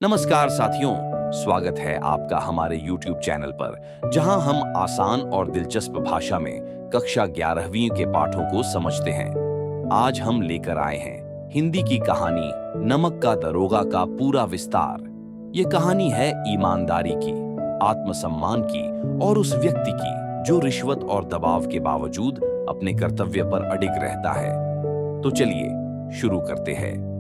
नमस्कार साथियों, स्वागत है आपका हमारे YouTube चैनल पर, जहां हम आसान और दिलचस्प भाषा में कक्षा 11वीं के पाठों को समझते हैं। आज हम लेकर आए हैं हिंदी की कहानी नमक का दरोगा का पूरा विस्तार। ये कहानी है ईमानदारी की, आत्मसम्मान की और उस व्यक्ति की जो रिश्वत और दबाव के बावजूद अपने कर्तव्य पर अडिग रहता है। तो चलिए शुरू करते हैं।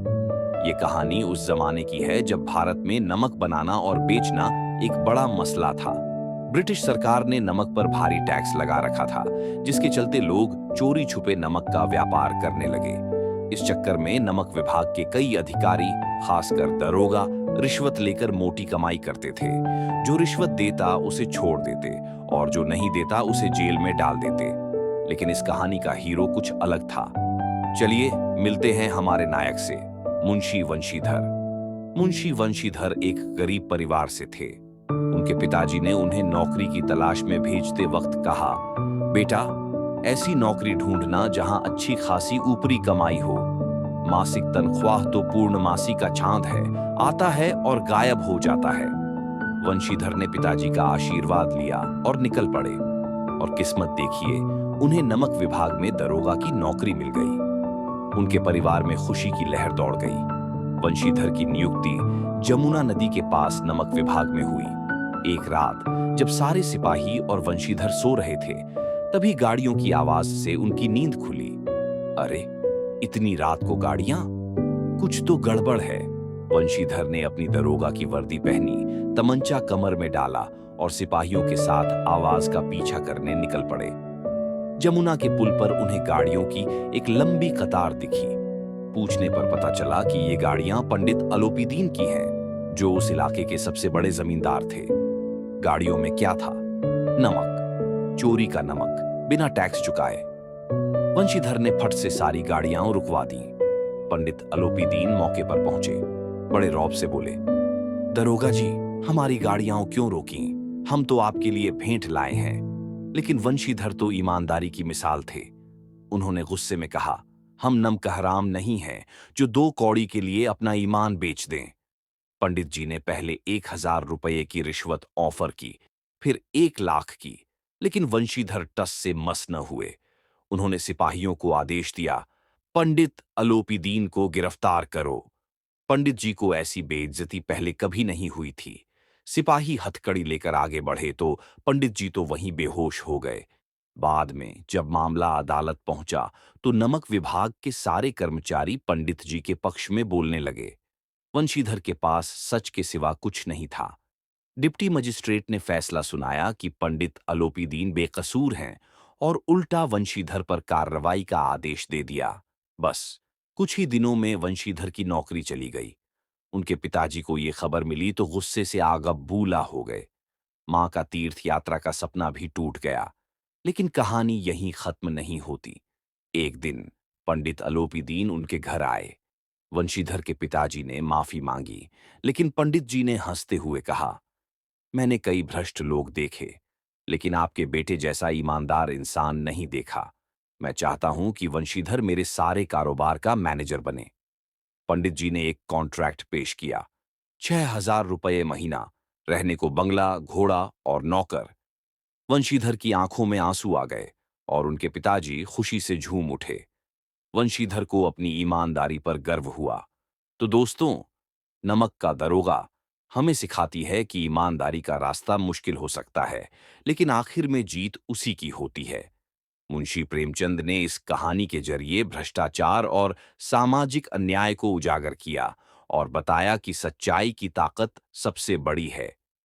ये कहानी उस जमाने की है जब भारत में नमक बनाना और बेचना एक बड़ा मसला था। ब्रिटिश सरकार ने नमक पर भारी टैक्स लगा रखा था, जिसके चलते लोग चोरी छुपे नमक का व्यापार करने लगे। इस चक्कर में नमक विभाग के कई अधिकारी, खासकर दरोगा, रिश्वत लेकर मोटी कमाई करते थे। जो रिश्वत देता उसे छोड़ देते और जो नहीं देता उसे जेल में डाल देते। लेकिन इस कहानी का हीरो कुछ अलग था। चलिए मिलते हैं हमारे नायक से, मुंशी वंशीधर। मुंशी वंशीधर एक गरीब परिवार से थे। उनके पिताजी ने उन्हें नौकरी की तलाश में भेजते वक्त कहा, बेटा, ऐसी नौकरी ढूंढना जहां अच्छी खासी ऊपरी कमाई हो। मासिक तनख्वाह तो पूर्णमासी का चांद है, आता है और गायब हो जाता है। वंशीधर ने पिताजी का आशीर्वाद लिया और निकल पड़े। और किस्मत देखिए, उन्हें नमक विभाग में दरोगा की नौकरी मिल गई। उनके परिवार में खुशी की लहर दौड़ गई। वंशीधर की नियुक्ति जमुना नदी के पास नमक विभाग में हुई। एक रात जब सारे सिपाही और वंशीधर सो रहे थे, तभी गाड़ियों की आवाज से उनकी नींद खुली। अरे, इतनी रात को गाड़ियां? कुछ तो गड़बड़ है। वंशीधर ने अपनी दरोगा की वर्दी पहनी, तमंचा कमर में डाला और सिपाहियों के साथ आवाज का पीछा करने निकल पड़े। जमुना के पुल पर उन्हें गाड़ियों की एक लंबी कतार दिखी। पूछने पर पता चला कि ये गाड़ियां पंडित अलोपीदीन की हैं, जो उस इलाके के सबसे बड़े जमींदार थे। गाड़ियों में क्या था? नमक, चोरी का नमक, बिना टैक्स चुकाए। वंशीधर ने फट से सारी गाड़ियां रुकवा दी। पंडित अलोपीदीन मौके पर पहुंचे, बड़े रौब से बोले, दरोगा जी, हमारी गाड़ियां क्यों रोकी? हम तो आपके लिए भेंट लाए हैं। लेकिन वंशीधर तो ईमानदारी की मिसाल थे। उन्होंने गुस्से में कहा, हम नमकहराम नहीं हैं जो 2 कौड़ी के लिए अपना ईमान बेच दें। पंडित जी ने पहले 1000 रुपये की रिश्वत ऑफर की, फिर 1 लाख की, लेकिन वंशीधर टस से मस न हुए। उन्होंने सिपाहियों को आदेश दिया, पंडित अलोपीदीन को गिरफ्तार करो। पंडित जी को ऐसी बेइज्जती पहले कभी नहीं हुई थी। सिपाही हथकड़ी लेकर आगे बढ़े तो पंडित जी तो वहीं बेहोश हो गए। बाद में जब मामला अदालत पहुंचा तो नमक विभाग के सारे कर्मचारी पंडित जी के पक्ष में बोलने लगे। वंशीधर के पास सच के सिवा कुछ नहीं था। डिप्टी मजिस्ट्रेट ने फैसला सुनाया कि पंडित अलोपीदीन बेकसूर हैं और उल्टा वंशीधर पर कार्रवाई का आदेश दे दिया। बस कुछ ही दिनों में वंशीधर की नौकरी चली गई। उनके पिताजी को ये खबर मिली तो गुस्से से आग बबूला हो गए। मां का तीर्थ यात्रा का सपना भी टूट गया। लेकिन कहानी यहीं खत्म नहीं होती। एक दिन पंडित अलोपीदीन उनके घर आए। वंशीधर के पिताजी ने माफी मांगी, लेकिन पंडित जी ने हंसते हुए कहा, मैंने कई भ्रष्ट लोग देखे, लेकिन आपके बेटे जैसा ईमानदार इंसान नहीं देखा। मैं चाहता हूं कि वंशीधर मेरे सारे कारोबार का मैनेजर बने। पंडित जी ने एक कॉन्ट्रैक्ट पेश किया, 6000 रुपये महीना, रहने को बंगला, घोड़ा और नौकर। वंशीधर की आंखों में आंसू आ गए और उनके पिताजी खुशी से झूम उठे। वंशीधर को अपनी ईमानदारी पर गर्व हुआ। तो दोस्तों, नमक का दरोगा हमें सिखाती है कि ईमानदारी का रास्ता मुश्किल हो सकता है, लेकिन आखिर में जीत उसी की होती है। मुंशी प्रेमचंद ने इस कहानी के जरिए भ्रष्टाचार और सामाजिक अन्याय को उजागर किया और बताया कि सच्चाई की ताकत सबसे बड़ी है।